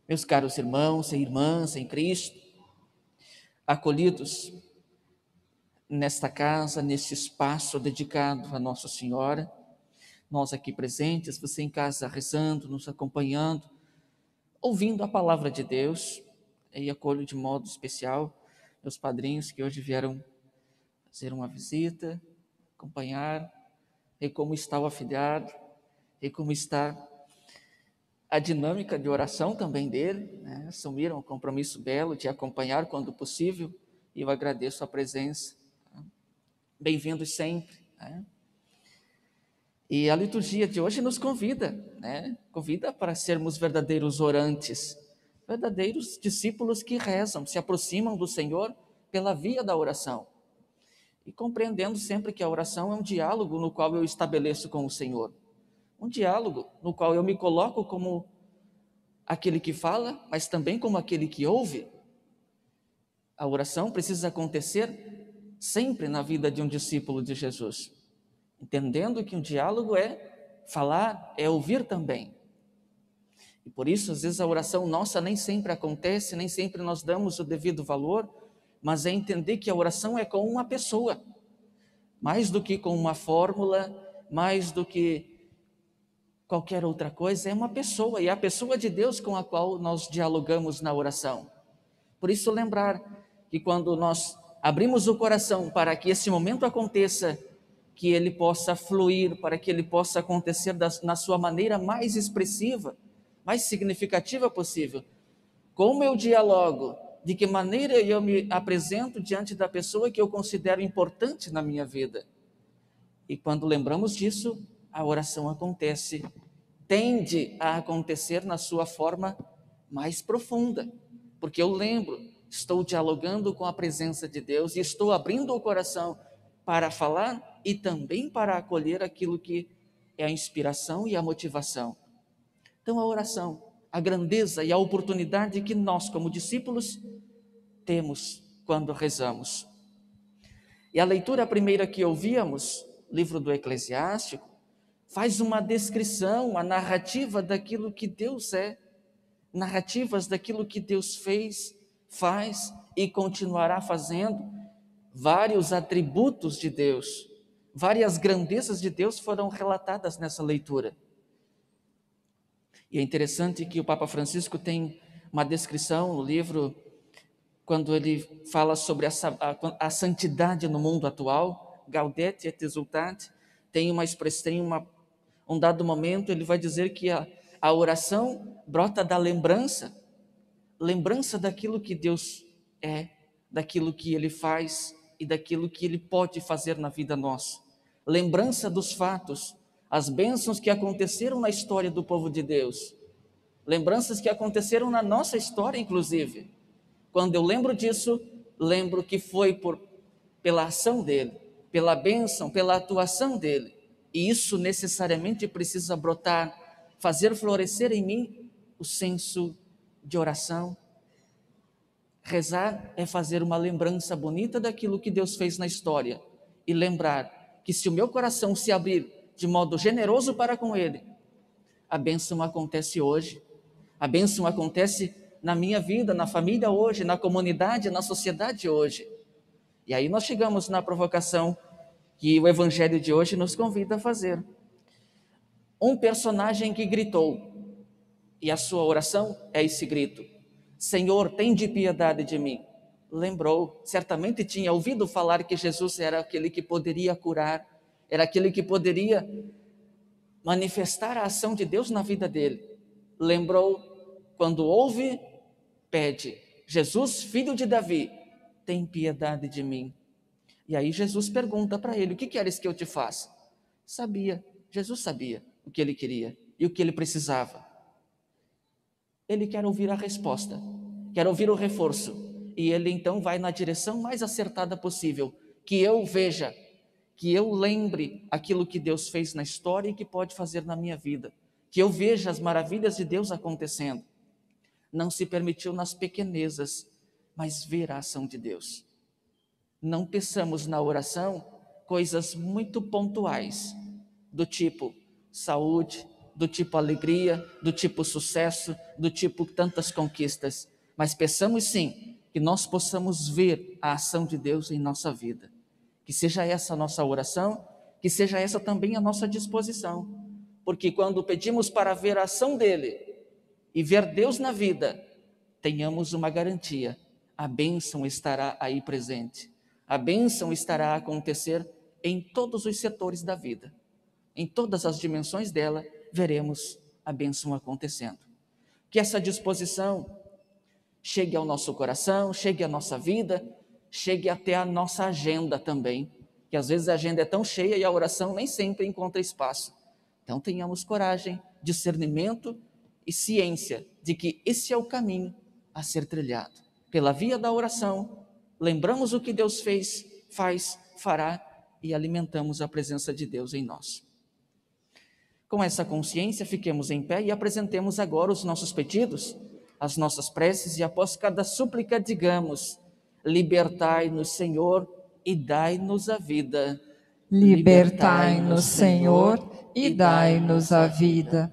Meus caros irmãos e irmãs em Cristo, acolhidos nesta casa, neste espaço dedicado a Nossa Senhora, nós aqui presentes, você em casa rezando, nos acompanhando, ouvindo a palavra de Deus, e acolho de modo especial meus padrinhos que hoje vieram fazer uma visita, acompanhar, e como está o afilhado, e como está a dinâmica de oração também dele, né? Assumiram um compromisso belo de acompanhar quando possível, e eu agradeço a presença. Bem-vindos sempre, né? E a liturgia de hoje nos convida, né? Convida para sermos verdadeiros orantes, verdadeiros discípulos que rezam, se aproximam do Senhor pela via da oração. E compreendendo sempre que a oração é um diálogo no qual eu estabeleço com o Senhor. Um diálogo no qual eu me coloco como aquele que fala, mas também como aquele que ouve. A oração precisa acontecer sempre na vida de um discípulo de Jesus, entendendo que um diálogo é falar, é ouvir também. E por isso, às vezes, a oração nossa nem sempre acontece, nem sempre nós damos o devido valor, mas é entender que a oração é com uma pessoa, mais do que com uma fórmula, mais do que qualquer outra coisa, é uma pessoa, e é a pessoa de Deus com a qual nós dialogamos na oração. Por isso, lembrar que quando nós abrimos o coração para que esse momento aconteça, que ele possa fluir, para que ele possa acontecer na sua maneira mais expressiva, mais significativa possível. Como eu dialogo, de que maneira eu me apresento diante da pessoa que eu considero importante na minha vida. E quando lembramos disso, a oração acontece, tende a acontecer na sua forma mais profunda, porque eu lembro, estou dialogando com a presença de Deus e estou abrindo o coração para falar e também para acolher aquilo que é a inspiração e a motivação. Então a oração, a grandeza e a oportunidade que nós como discípulos temos quando rezamos. E a leitura primeira que ouvíamos, livro do Eclesiástico, faz uma descrição, uma narrativa daquilo que Deus é, narrativas daquilo que Deus fez, faz e continuará fazendo. Vários atributos de Deus, várias grandezas de Deus foram relatadas nessa leitura. E é interessante que o Papa Francisco tem uma descrição no livro, quando ele fala sobre a santidade no mundo atual, Gaudete et Exsultate, tem uma expressão, um dado momento, ele vai dizer que a oração brota da lembrança daquilo que Deus é, daquilo que Ele faz e daquilo que Ele pode fazer na vida nossa. Lembrança dos fatos, as bênçãos que aconteceram na história do povo de Deus, lembranças que aconteceram na nossa história, inclusive. Quando eu lembro disso, lembro que foi pela ação dEle, pela bênção, pela atuação dEle. E isso necessariamente precisa brotar, fazer florescer em mim o senso de oração. Rezar é fazer uma lembrança bonita daquilo que Deus fez na história e lembrar que se o meu coração se abrir de modo generoso para com Ele, a bênção acontece hoje, a bênção acontece na minha vida, na família hoje, na comunidade, na sociedade hoje. E aí nós chegamos na provocação que o Evangelho de hoje nos convida a fazer. Um personagem que gritou, e a sua oração é esse grito: Senhor, tende piedade de mim. Lembrou, certamente tinha ouvido falar que Jesus era aquele que poderia curar, era aquele que poderia manifestar a ação de Deus na vida dele. Lembrou, quando ouve, pede: Jesus, filho de Davi, tem piedade de mim. E aí Jesus pergunta para ele: o que queres que eu te faça? Jesus sabia o que ele queria e o que ele precisava. Ele quer ouvir a resposta, quer ouvir o reforço, e ele então vai na direção mais acertada possível, que eu veja, que eu lembre aquilo que Deus fez na história e que pode fazer na minha vida, que eu veja as maravilhas de Deus acontecendo. Não se permitiu nas pequenezas, mas ver a ação de Deus. Não peçamos na oração coisas muito pontuais, do tipo saúde, do tipo alegria, do tipo sucesso, do tipo tantas conquistas, mas peçamos sim que nós possamos ver a ação de Deus em nossa vida. Que seja essa a nossa oração, que seja essa também a nossa disposição, porque quando pedimos para ver a ação dele e ver Deus na vida, tenhamos uma garantia: a bênção estará aí presente, a bênção estará a acontecer em todos os setores da vida, em todas as dimensões dela, veremos a bênção acontecendo. Que essa disposição chegue ao nosso coração, chegue à nossa vida, chegue até a nossa agenda também, que às vezes a agenda é tão cheia e a oração nem sempre encontra espaço. Então tenhamos coragem, discernimento e ciência de que esse é o caminho a ser trilhado. Pela via da oração, lembramos o que Deus fez, faz, fará e alimentamos a presença de Deus em nós. Com essa consciência, fiquemos em pé e apresentemos agora os nossos pedidos, as nossas preces, e após cada súplica digamos: libertai-nos, Senhor, e dai-nos a vida. Libertai-nos, Senhor, e dai-nos a vida.